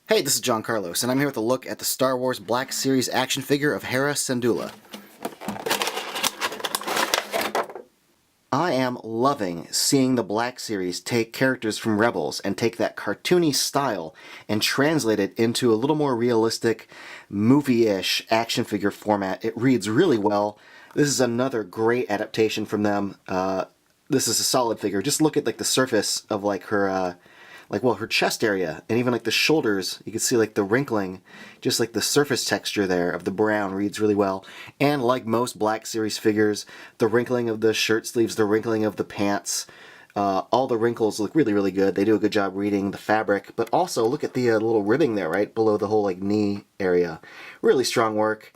Hey, this is John Carlos, and I'm here with a look at the Star Wars Black Series action figure of Hera Syndulla. I am loving seeing the Black Series take characters from Rebels and take that cartoony style and translate it into a little more realistic, movie-ish action figure format. It reads really well. This is another great adaptation from them. This is a solid figure. Just look at like the surface of like her her chest area, and even like the shoulders, you can see like the wrinkling, just like the surface texture there of the brown reads really well. And like most Black Series figures, the wrinkling of the shirt sleeves, the wrinkling of the pants, all the wrinkles look really, really good. They do a good job reading the fabric, but also look at the little ribbing there, right below the whole like knee area. Really strong work.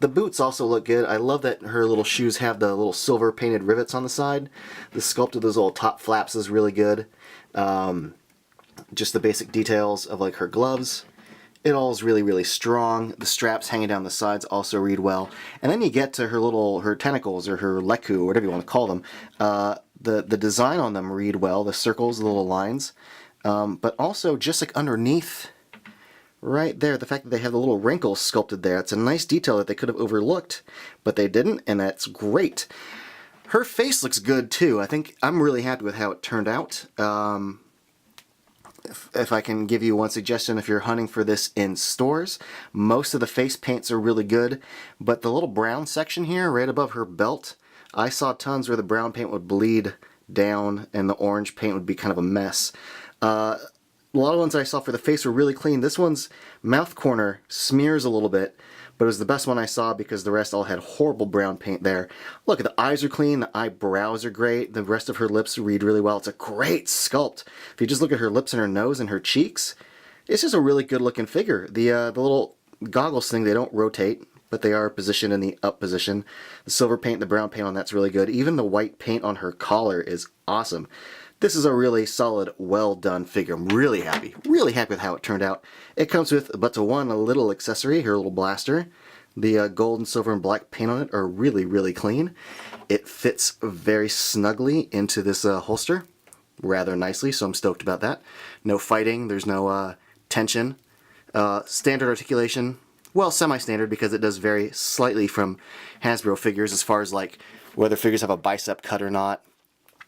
The boots also look good. I love that her little shoes have the little silver painted rivets on the side. The sculpt of those little top flaps is really good. Just the basic details of like her gloves. It all is really, really strong. The straps hanging down the sides also read well. And then you get to her tentacles, or her leku, whatever you want to call them. The design on them read well, the circles, the little lines. But also just like underneath, right there, the fact that they have the little wrinkles sculpted there, it's a nice detail that they could have overlooked, but they didn't, and that's great. Her face looks good too. I think I'm really happy with how it turned out. If I can give you one suggestion, if you're hunting for this in stores, most of the face paints are really good, but the little brown section here, right above her belt, I saw tons where the brown paint would bleed down and the orange paint would be kind of a mess. A lot of ones I saw for the face were really clean. This one's mouth corner smears a little bit, but it was the best one I saw because the rest all had horrible brown paint there. Look, the eyes are clean, the eyebrows are great, the rest of her lips read really well. It's a great sculpt. If you just look at her lips and her nose and her cheeks, it's just a really good looking figure. The little goggles thing, they don't rotate, but they are positioned in the up position. The silver paint, the brown paint on that's really good. Even the white paint on her collar is awesome. This is a really solid, well done figure. I'm really happy with how it turned out. It comes with but one little accessory, her little blaster. The gold and silver and black paint on it are really, really clean. It fits very snugly into this holster rather nicely, so I'm stoked about that. No fighting, there's no tension. Standard articulation, well, semi-standard because it does vary slightly from Hasbro figures as far as like whether figures have a bicep cut or not,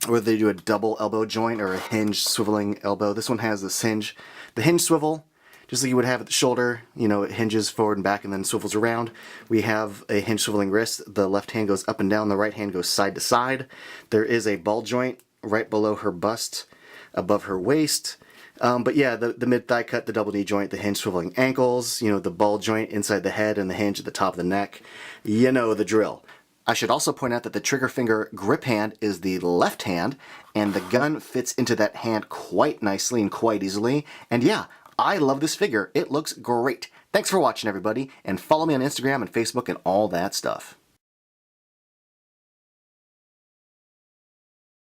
whether they do a double elbow joint or a hinge swiveling elbow. This one has this hinge, the hinge swivel, just like you would have at the shoulder. You know, it hinges forward and back and then swivels around. We have a hinge swiveling wrist. The left hand goes up and down, the right hand goes side to side. There is a ball joint right below her bust, above her waist. But yeah, the mid-thigh cut, the double knee joint, the hinge swiveling ankles, you know, the ball joint inside the head and the hinge at the top of the neck. You know the drill. I should also point out that the trigger finger grip hand is the left hand, and the gun fits into that hand quite nicely and quite easily. And yeah, I love this figure. It looks great. Thanks for watching, everybody, and follow me on Instagram and Facebook and all that stuff.